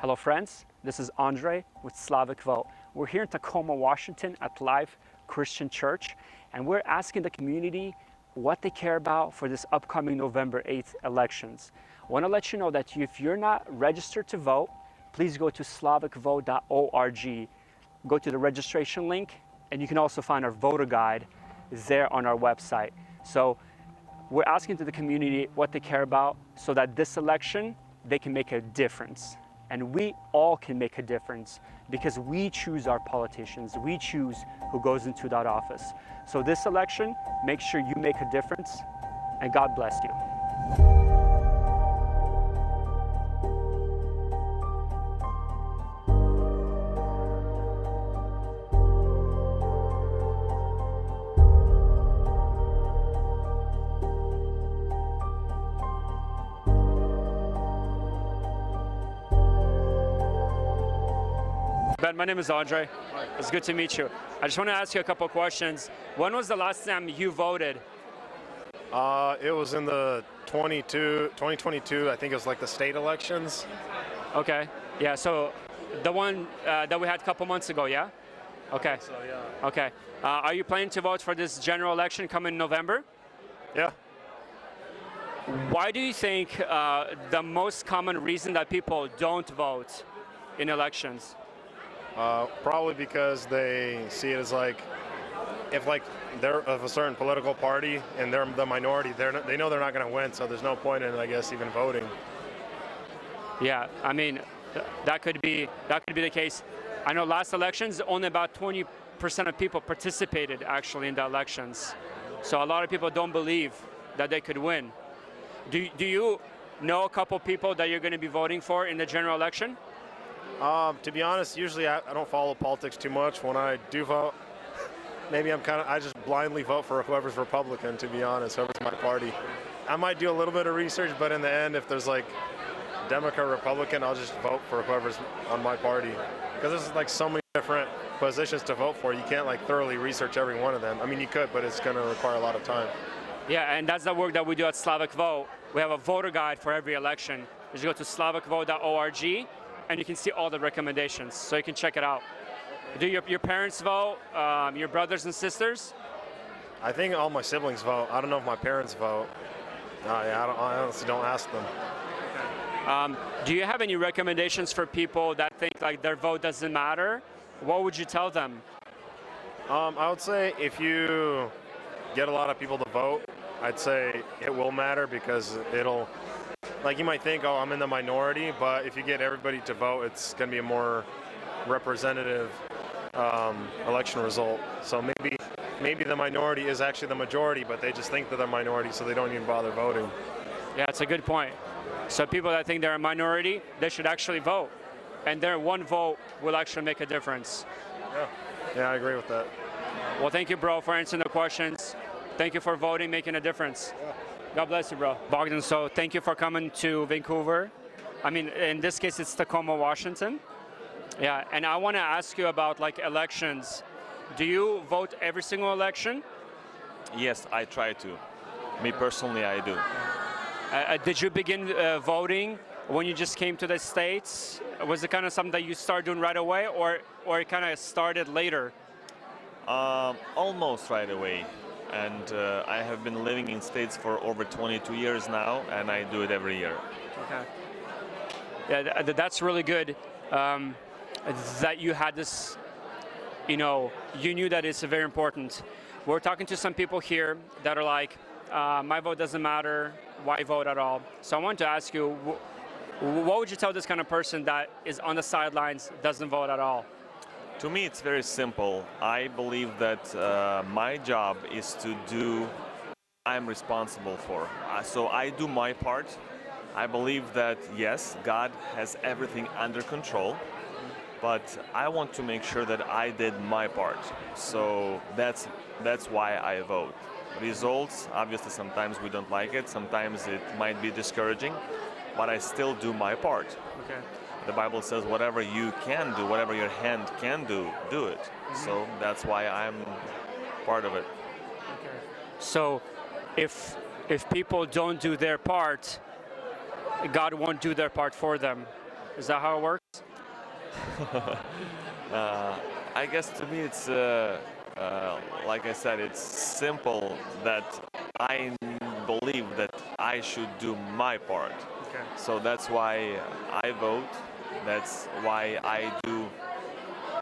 Hello friends, this is Andre with Slavic Vote. We're here in Tacoma, Washington at Life Christian Church, and we're asking the community what they care about for this upcoming November 8th elections. I want to let you know that if you're not registered to vote, please go to slavicvote.org. Go to the registration link, and you can also find our voter guide there on our website. So we're asking to the community what they care about so that this election, they can make a difference. And we all can make a difference because we choose our politicians. We choose who goes into that office. So this election, make sure you make a difference, and God bless you. Ben, my name is Andre. It's good to meet you. I just want to ask you a couple of questions. When was the last time you voted? It was in the 2022, I think it was like the state elections. Okay. Yeah, so the one that we had a couple months ago, yeah? Okay. So, yeah. Okay. Are you planning to vote for this general election coming in November? Yeah. Why do you think the most common reason that people don't vote in elections? Probably because they see it as like, if like they're of a certain political party and they're the minority, they know they're not going to win, so there's no point in, I guess, even voting. Yeah, I mean, that could be the case. I know last elections, only about 20% of people participated actually in the elections. So a lot of people don't believe that they could win. Do you know a couple people that you're going to be voting for in the general election? To be honest, usually I don't follow politics too much. When I do vote, maybe I just blindly vote for whoever's Republican, to be honest, whoever's my party. I might do a little bit of research, but in the end, if there's like Democrat, Republican, I'll just vote for whoever's on my party. Because there's like so many different positions to vote for, you can't like thoroughly research every one of them. I mean, you could, but it's going to require a lot of time. Yeah, and that's the work that we do at Slavic Vote. We have a voter guide for every election. You just go to slavicvote.org, and you can see all the recommendations, so you can check it out. Do your parents vote? Your brothers and sisters? I think all my siblings vote. I don't know if my parents vote. Yeah, I honestly don't ask them. Do you have any recommendations for people that think like their vote doesn't matter? What would you tell them? I would say if you get a lot of people to vote, I'd say it will matter because it'll, like you might think, oh, I'm in the minority, but if you get everybody to vote, it's going to be a more representative election result. So maybe the minority is actually the majority, but they just think that they're a minority, so they don't even bother voting. Yeah, it's a good point. So people that think they're a minority, they should actually vote. And their one vote will actually make a difference. Yeah, I agree with that. Well, thank you, bro, for answering the questions. Thank you for voting, making a difference. Yeah. God bless you, bro. Bogdan, so thank you for coming to Vancouver. I mean, in this case, it's Tacoma, Washington. Yeah, and I want to ask you about like elections. Do you vote every single election? Yes, I try to. Me personally, I do. Did you begin voting when you just came to the States? Was it kind of something that you started doing right away, or it kind of started later? Almost right away. And I have been living in States for over 22 years now, and I do it every year. Okay. Yeah, that's really good that you had this, you knew that it's very important. We're talking to some people here that are like, my vote doesn't matter, why vote at all? So I want to ask you, what would you tell this kind of person that is on the sidelines, doesn't vote at all? To me, it's very simple. I believe that my job is to do what I'm responsible for. So I do my part. I believe that, yes, God has everything under control, but I want to make sure that I did my part. So that's why I vote. Results, obviously, sometimes we don't like it. Sometimes it might be discouraging, but I still do my part. Okay. The Bible says whatever you can do, whatever your hand can do, do it. Mm-hmm. So that's why I'm part of it. Okay. So if people don't do their part, God won't do their part for them. Is that how it works? I guess to me it's like I said, it's simple that I believe that I should do my part. Okay. So that's why I vote. That's why I do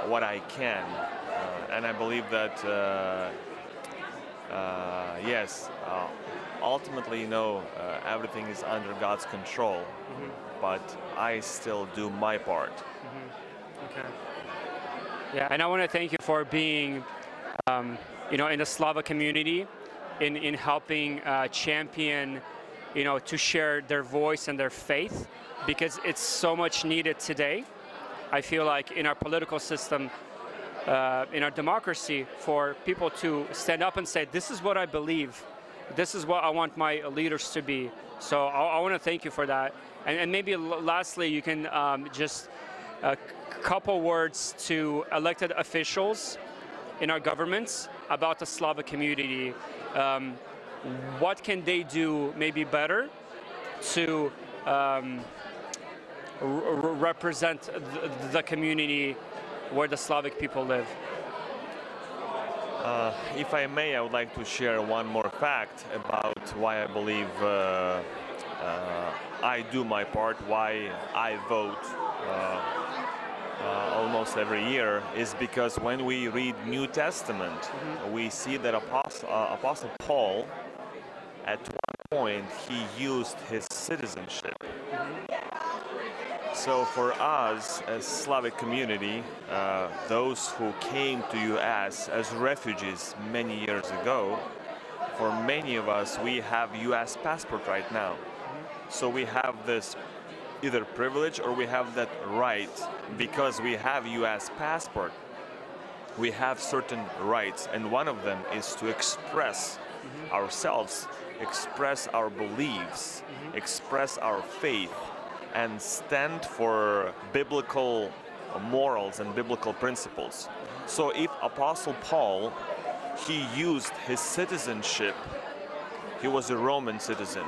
what I can, and I believe that yes, ultimately, everything is under God's control, but I still do my part. Okay. Yeah, and I want to thank you for being, in the Slavic community, in helping champion, to share their voice and their faith, because it's so much needed today. I feel like in our political system, in our democracy, for people to stand up and say, this is what I believe, this is what I want my leaders to be. So I want to thank you for that. And maybe lastly, you can just a couple words to elected officials in our governments about the Slavic community. What can they do maybe better to represent the community where the Slavic people live? If I may, I would like to share one more fact about why I believe I do my part, why I vote almost every year, is because when we read New Testament, we see that Apostle Paul, at one point, he used his citizenship. So for us as Slavic community, those who came to US as refugees many years ago, for many of us, we have US passport right now. So we have this either privilege or we have that right. Because we have US passport, we have certain rights, and one of them is to express ourselves, express our beliefs, express our faith, and stand for biblical morals and biblical principles. So if Apostle Paul, he used his citizenship, he was a Roman citizen,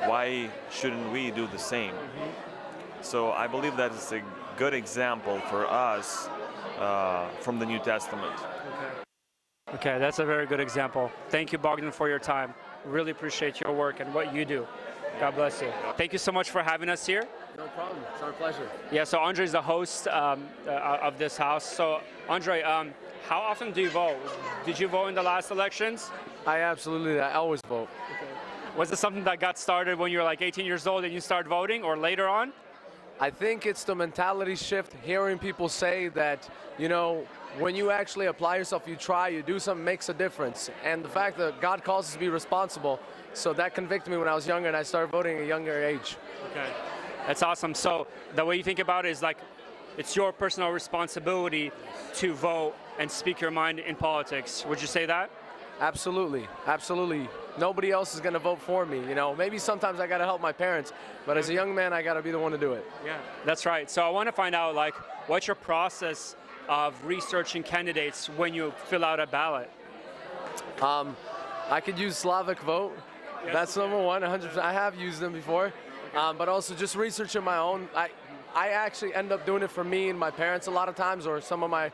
why shouldn't we do the same? So I believe that is a good example for us from the New Testament. Okay, that's a very good example. Thank you, Bogdan, for your time. Really appreciate your work and what you do. God bless you. Thank you so much for having us here. No problem. It's our pleasure. Yeah, so Andre is the host of this house. So, Andre, how often do you vote? Did you vote in the last elections? I always vote. Okay. Was it something that got started when you were like 18 years old and you started voting, or later on? I think it's the mentality shift, hearing people say that, when you actually apply yourself, you try, you do something, makes a difference. And the fact that God calls us to be responsible, so that convicted me when I was younger and I started voting at a younger age. Okay, that's awesome. So the way you think about it is like, it's your personal responsibility to vote and speak your mind in politics. Would you say that? Absolutely, absolutely. Nobody else is going to vote for me, Maybe sometimes I got to help my parents, but as a young man, I got to be the one to do it. Yeah, that's right. So I want to find out, like, what's your process of researching candidates when you fill out a ballot? I could use Slavic Vote. Yes, That's number one, 100%. I have used them before, but also just researching my own. I actually end up doing it for me and my parents a lot of times, or some of my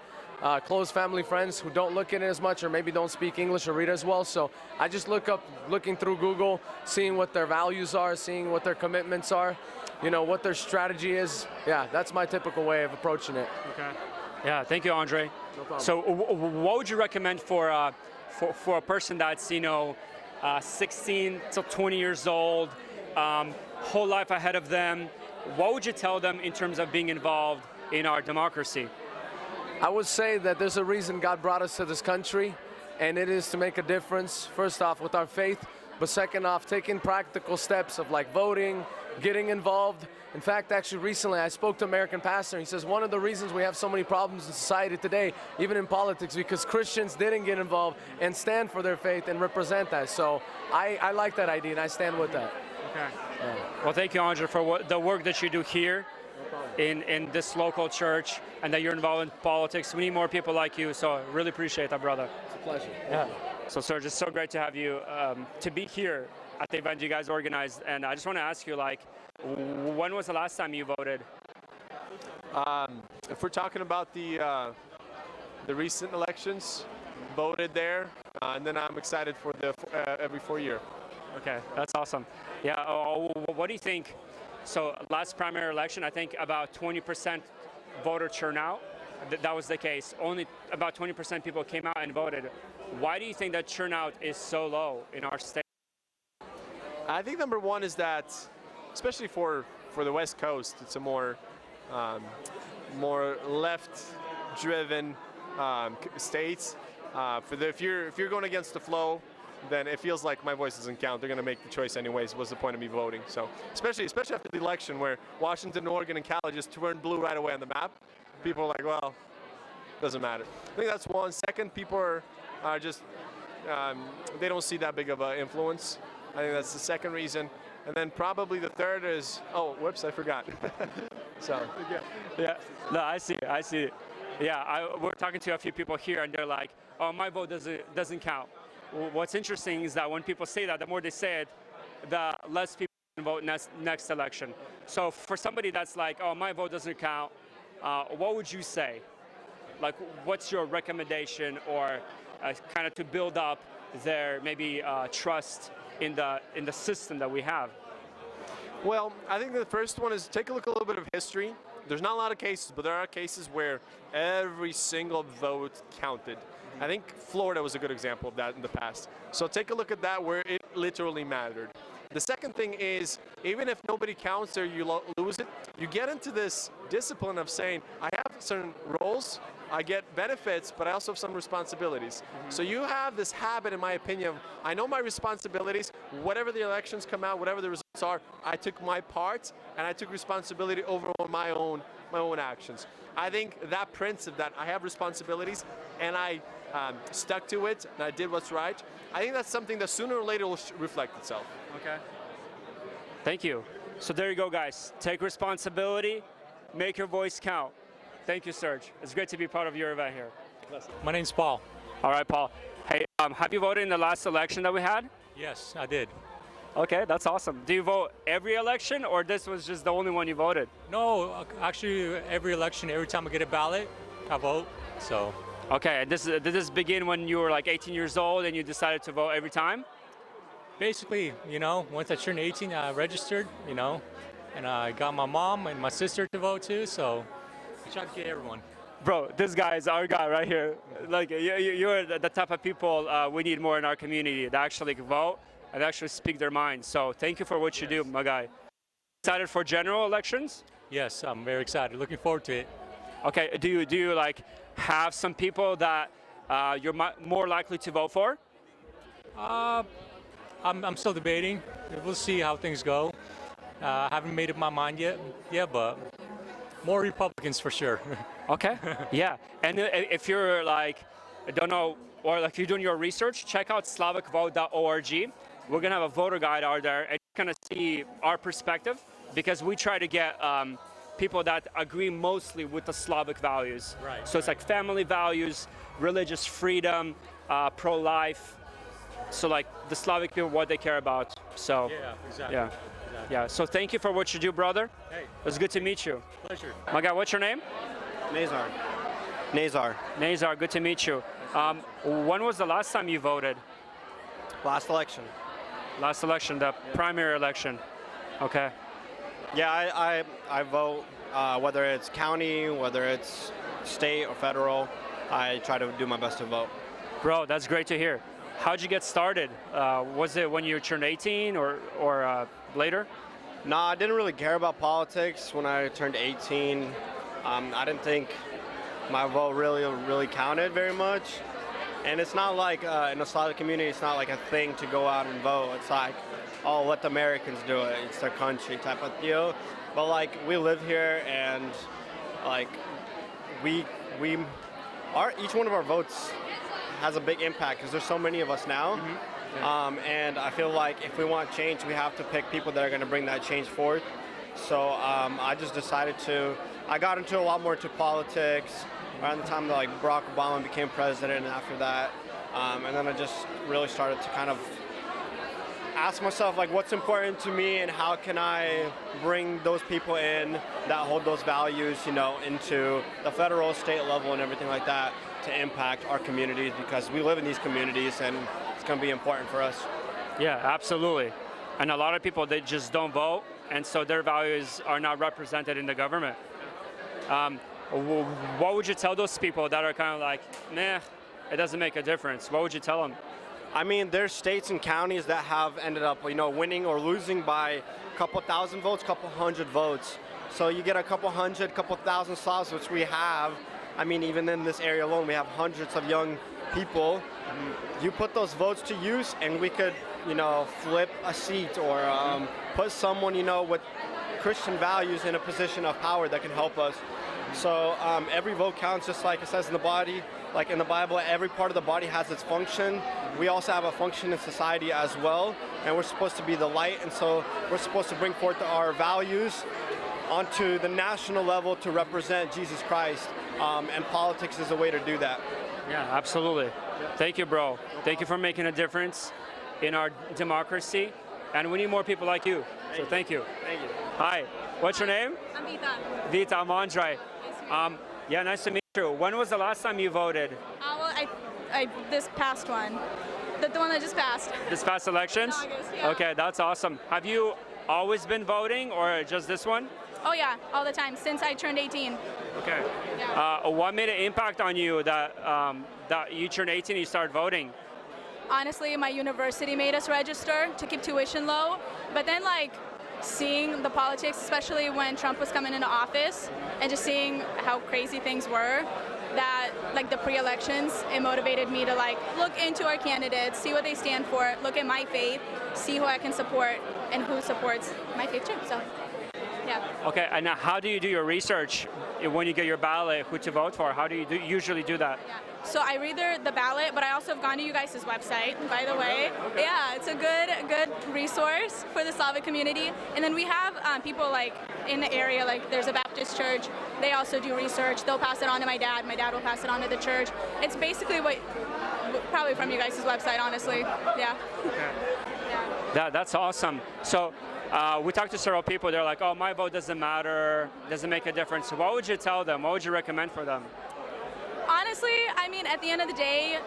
close family friends who don't look at it as much or maybe don't speak English or read as well. So I just looking through Google, seeing what their values are, seeing what their commitments are, what their strategy is. Yeah, that's my typical way of approaching it. Okay. Yeah, thank you, Andre. No problem. So what would you recommend for a person that's, 16 to 20 years old, whole life ahead of them? What would you tell them in terms of being involved in our democracy? I would say that there's a reason God brought us to this country, and it is to make a difference, first off, with our faith, but second off, taking practical steps of like voting, getting involved. In fact, actually recently I spoke to an American pastor, and he says one of the reasons we have so many problems in society today, even in politics, because Christians didn't get involved and stand for their faith and represent that. So I like that idea, and I stand with that. Okay. Yeah. Well, thank you, Andre, for the work that you do here in this local church, and that you're involved in politics. We need more people like you, so I really appreciate that, brother. It's a pleasure. Yeah. So, sir, just so great to have you, to be here at the event you guys organized. And I just want to ask you, like, when was the last time you voted? If we're talking about the recent elections, voted there, and then I'm excited for the every 4 year. Okay, that's awesome. Yeah, what do you think? So last primary election, I think about 20% voter turnout. That was the case. Only about 20% people came out and voted. Why do you think that turnout is so low in our state? I think number one is that, especially for the West Coast, it's a more left-driven states. If you're going against the flow, then it feels like my voice doesn't count. They're going to make the choice anyways. What's the point of me voting? So especially after the election, where Washington, Oregon, and Cali just turned blue right away on the map, people are like, well, doesn't matter. I think that's one. Second, people are just they don't see that big of an influence. I think that's the second reason. And then probably the third is, oh, whoops, I forgot. So, yeah, no, I see. Yeah, we're talking to a few people here, and they're like, "Oh, my vote doesn't count." What's interesting is that when people say that, the more they say it, the less people can vote next election. So for somebody that's like, "Oh, my vote doesn't count," what would you say? Like, what's your recommendation, or kind of to build up their maybe trust in the system that we have? Well, I think the first one is take a look at a little bit of history. There's not a lot of cases, but there are cases where every single vote counted. I think Florida was a good example of that in the past. So take a look at that where it literally mattered. The second thing is, even if nobody counts or you lose it, you get into this discipline of saying, I have certain roles, I get benefits, but I also have some responsibilities. So you have this habit, in my opinion, of, I know my responsibilities, whatever the elections come out, whatever the results are, I took my part and I took responsibility over my own actions. I think that principle that I have responsibilities and I stuck to it and I did what's right, I think that's something that sooner or later will reflect itself. Okay. Thank you. So there you go, guys. Take responsibility, make your voice count. Thank you, Serge. It's great to be part of your event here. My name's Paul. All right, Paul. Hey, have you voted in the last election that we had? Yes, I did. Okay, that's awesome. Do you vote every election, or this was just the only one you voted? No, actually, every election, every time I get a ballot, I vote. So. Okay, did this begin when you were like 18 years old and you decided to vote every time? Basically, once I turned 18, I registered, and I got my mom and my sister to vote too. So I try to get everyone. Bro, this guy is our guy right here. Like, you're the type of people we need more in our community that actually vote and actually speak their mind. So thank you for what you do, my guy. Excited for general elections? Yes, I'm very excited. Looking forward to it. Okay, do you like have some people that you're more likely to vote for? I'm still debating. We'll see how things go. I haven't made up my mind yet. Yeah, but more Republicans for sure. Okay. Yeah. And if you're like, I don't know, or like you're doing your research, check out SlavicVote.org. We're gonna have a voter guide out there, and you're gonna see our perspective because we try to get people that agree mostly with the Slavic values. Right. So it's like family values, religious freedom, pro-life. So like the Slavic people, what they care about. So Yeah, exactly. yeah. Exactly. Yeah. So thank you for what you do, brother. Hey, It was good to meet you. pleasure. My guy, what's your name? Nazar. Nazar, good to meet you. When was the last time you voted? Last election. Last election, the primary election. Okay. Yeah, I vote, whether it's county, whether it's state or federal. I try to do my best to vote. Bro, that's great to hear. How'd you get started? Was it when you turned 18 or later? No, I didn't really care about politics when I turned 18. I didn't think my vote really counted very much. And it's not like in the Slavic community, it's not like a thing to go out and vote. It's like, oh, let the Americans do it. It's their country type of deal. But like we live here, and like each one of our votes has a big impact because there's so many of us now. And I feel like if we want change, we have to pick people that are going to bring that change forth. So I just decided I got into a lot more into politics around the time that like Barack Obama became president, and after that, and then I just really started to kind of ask myself like what's important to me and how can I bring those people in that hold those values, you know, into the federal, state level and everything like that to impact our communities, because we live in these communities and it's going to be important for us. Yeah, absolutely. And a lot of people, they just don't vote, and so their values are not represented in the government. What would you tell those people that are kind of like, nah, it doesn't make a difference? What would you tell them? I mean, there's states and counties that have ended up, you know, winning or losing by a couple thousand votes, couple hundred votes. So you get a couple hundred, couple thousand Slavs, which we have. I mean, even in this area alone, we have hundreds of young people. You put those votes to use, and we could, you know, flip a seat or put someone, you know, with Christian values in a position of power that can help us. So every vote counts, just like it says in the body. Like in the Bible, every part of the body has its function. We also have a function in society as well, and we're supposed to be the light, and so we're supposed to bring forth our values onto the national level to represent Jesus Christ, and politics is a way to do that. Yeah, absolutely. Thank you, bro. Thank you for making a difference in our democracy, and we need more people like you. So thank you. Thank you. Hi, what's your name? I'm Vita. Vita, I'm Andre. Yeah, nice to meet you. When was the last time you voted? Well, this past one. The one that just passed. This past elections? In August, yeah. Okay, that's awesome. Have you always been voting or just this one? Oh yeah, all the time, since I turned 18. Okay. Yeah. What made an impact on you that you turned 18 and you started voting? Honestly, my university made us register to keep tuition low, but then like seeing the politics, especially when Trump was coming into office, and just seeing how crazy things were, that like the pre-elections, it motivated me to like look into our candidates, see what they stand for, look at my faith, see who I can support and who supports my faith too. So, yeah. Okay, and now how do you do your research when you get your ballot, who to vote for? How do you usually do that? Yeah. So I read the ballot, but I also have gone to you guys' website, by the way. Okay. Yeah, it's a good resource for the Slavic community. And then we have people like in the area, like there's a Baptist church. They also do research. They'll pass it on to my dad. My dad will pass it on to the church. It's basically probably from you guys' website, honestly. Yeah. Okay. Yeah. That's awesome. So we talked to several people. They're like, oh, my vote doesn't matter, doesn't make a difference. So what would you tell them? What would you recommend for them? Honestly, I mean, at the end of the day,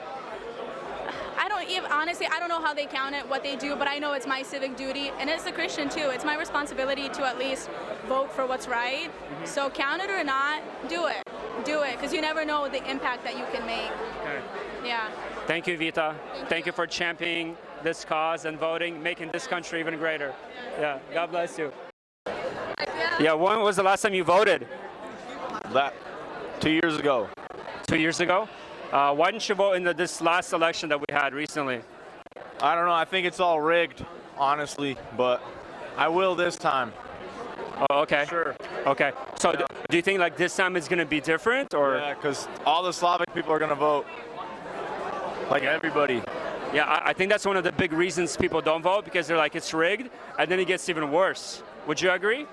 I don't know how they count it, what they do, but I know it's my civic duty, and as a Christian too, it's my responsibility to at least vote for what's right. Mm-hmm. So count it or not, do it, because you never know the impact that you can make. Okay. Yeah. Thank you, Vita. Thank you for championing this cause and voting, making this country even greater. Yeah. God bless you. Yeah. When was the last time you voted? 2 years ago. 2 years ago? Why didn't you vote in this last election that we had recently? I don't know. I think it's all rigged, honestly, but I will this time. Oh, okay. Sure. Okay. So do you think like this time it's going to be different, or? Yeah, because all the Slavic people are going to vote. Like everybody. Yeah, I think that's one of the big reasons people don't vote, because they're like, it's rigged, and then it gets even worse. Would you agree?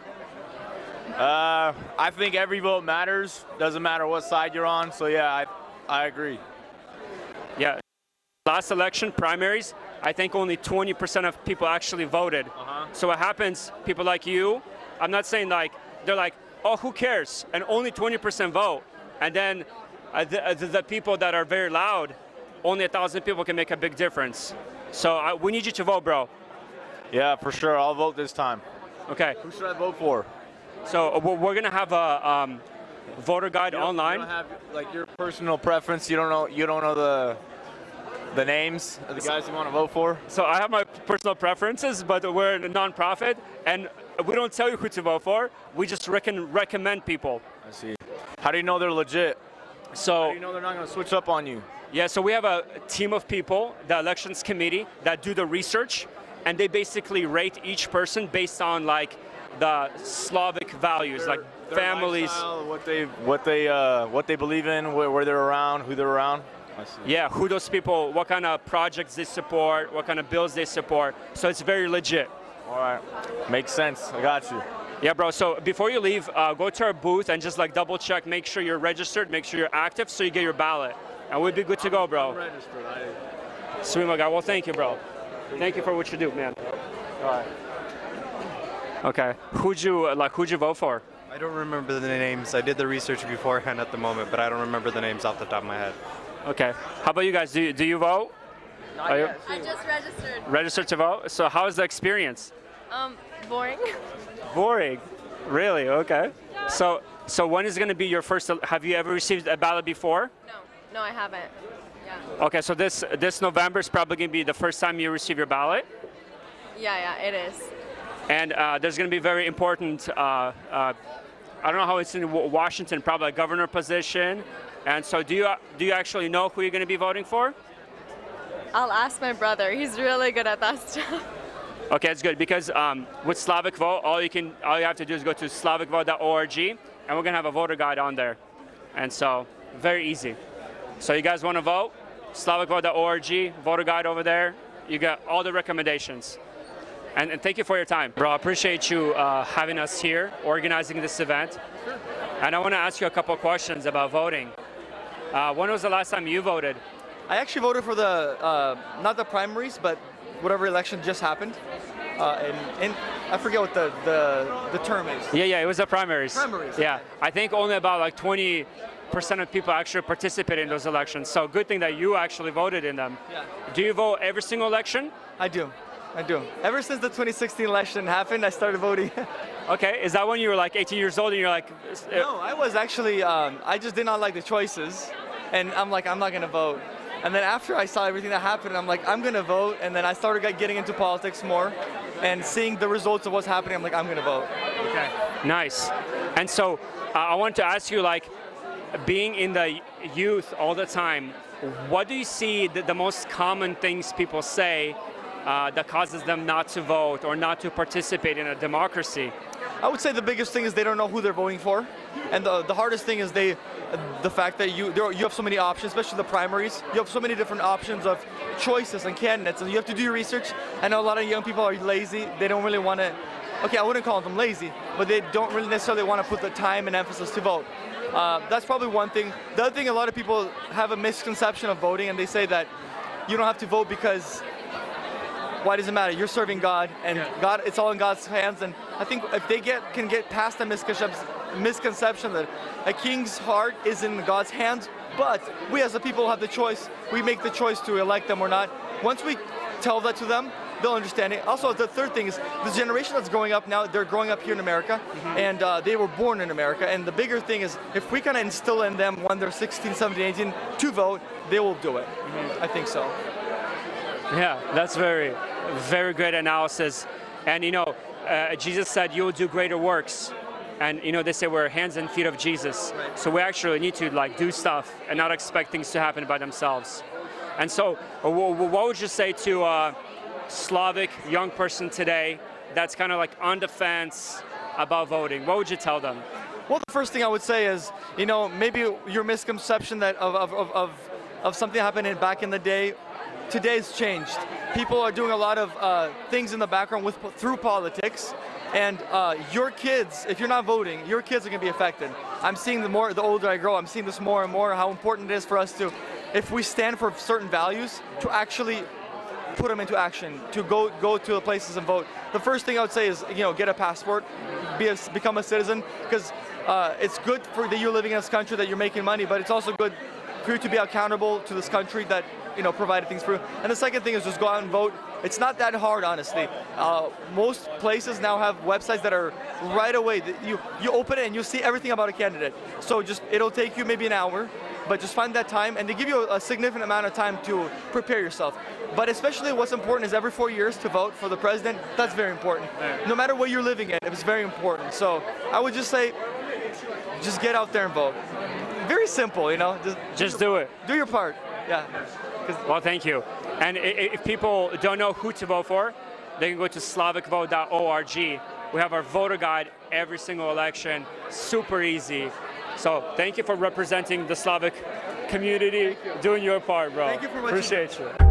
I think every vote matters. Doesn't matter what side you're on. So yeah, I agree. Yeah. Last election, primaries, I think only 20% of people actually voted. So what happens, people like you, I'm not saying like, they're like, oh, who cares? And only 20% vote. And then the people that are very loud, only 1,000 people can make a big difference. So we need you to vote, bro. Yeah, for sure. I'll vote this time. Okay. Who should I vote for? So we're gonna have a voter guide online. You don't have like your personal preference. You don't know the names of the guys you want to vote for. So I have my personal preferences, but we're a non-profit, and we don't tell you who to vote for. We just recommend people. I see. How do you know they're legit? So how do you know they're not going to switch up on you? Yeah. So we have a team of people, the elections committee, that do the research, and they basically rate each person based on like the Slavic values, like their families, lifestyle, what they believe in, where they're around, who they're around. I see. Yeah, who those people, what kind of projects they support, what kind of bills they support. So it's very legit. All right, makes sense. I got you. Yeah, bro. So before you leave, go to our booth and just like double check, make sure you're registered, make sure you're active, so you get your ballot, and we'd be good to go, bro. I'm registered. Sweet, my guy. Well, thank you, bro. Thank you for what you do, man. Right. Okay. Who'd you vote for? I don't remember the names. I did the research beforehand at the moment, but I don't remember the names off the top of my head. Okay. How about you guys? Do you vote? Not yet. I just registered. Registered to vote? So how is the experience? Boring. Boring. Really? Okay. So when is going to be your first? Have you ever received a ballot before? No, I haven't. Yeah. Okay. So this November is probably going to be the first time you receive your ballot. Yeah, it is. And there's going to be very important. I don't know how it's in Washington. Probably a governor position. And so do you actually know who you're going to be voting for? I'll ask my brother. He's really good at that stuff. Okay, that's good because with Slavic Vote, all you have to do is go to slavicvote.org, and we're gonna have a voter guide on there, and so very easy. So you guys want to vote? slavicvote.org, voter guide over there. You got all the recommendations. And thank you for your time, bro. I appreciate you having us here, organizing this event. Sure. And I want to ask you a couple of questions about voting. When was the last time you voted? I actually voted for the not the primaries, but whatever election just happened, and I forget what the term is. Yeah, it was the primaries. Primaries. Yeah, I think only about like 20% of people actually participated in those elections. So good thing that you actually voted in them. Yeah. Do you vote every single election? I do. Ever since the 2016 election happened, I started voting. Okay, is that when you were like 18 years old and you're like? No, I was actually. I just did not like the choices, and I'm like, I'm not gonna vote. And then after I saw everything that happened, I'm like, I'm gonna vote. And then I started getting into politics more, and seeing the results of what's happening, I'm like, I'm gonna vote. Okay, nice. And so I want to ask you, like, being in the youth all the time, what do you see the most common things people say that causes them not to vote or not to participate in a democracy? I would say the biggest thing is they don't know who they're voting for, and the hardest thing is the fact that you have so many options, especially the primaries. You have so many different options of choices and candidates, and you have to do your research. I know a lot of young people are lazy. They don't really want to. Okay, I wouldn't call them lazy, but they don't really necessarily want to put the time and emphasis to vote. That's probably one thing. The other thing, a lot of people have a misconception of voting, and they say that you don't have to vote because why does it matter? You're serving God, and God, it's all in God's hands. And I think if they can get past the misconception that a king's heart is in God's hands, but we as a people have the choice. We make the choice to elect them or not. Once we tell that to them, they'll understand it. Also, the third thing is the generation that's growing up now, they're growing up here in America, and they were born in America. And the bigger thing is if we kind of instill in them when they're 16, 17, 18 to vote, they will do it. I think so. Yeah, that's very, very great analysis. And Jesus said, "You will do greater works." And they say we're hands and feet of Jesus. Right. So we actually need to do stuff and not expect things to happen by themselves. And so, what would you say to a Slavic young person today that's kind of like on the fence about voting? What would you tell them? Well, the first thing I would say is, maybe your misconception that of something happening back in the day. Today's changed. People are doing a lot of things in the background through politics, and your kids, if you're not voting, your kids are going to be affected. I'm seeing the older I grow, I'm seeing this more and more, how important it is for us to, if we stand for certain values, to actually put them into action, to go to the places and vote. The first thing I would say is, get a passport, become a citizen, because it's good for that you're living in this country, that you're making money, but it's also good for you to be accountable to this country that provided things for you. And the second thing is just go out and vote. It's not that hard, honestly. Most places now have websites that are right away. You open it and you see everything about a candidate. So it'll take you maybe an hour, but just find that time, and they give you a significant amount of time to prepare yourself. But especially what's important is every 4 years to vote for the president. That's very important. No matter where you're living in, it's very important. So I would just say, just get out there and vote. Very simple, Just do it. Do your part. Yeah. Well, thank you. And if people don't know who to vote for, they can go to slavicvote.org. We have our voter guide every single election. Super easy. So thank you for representing the Slavic community, doing your part, bro. Thank you for what Appreciate you.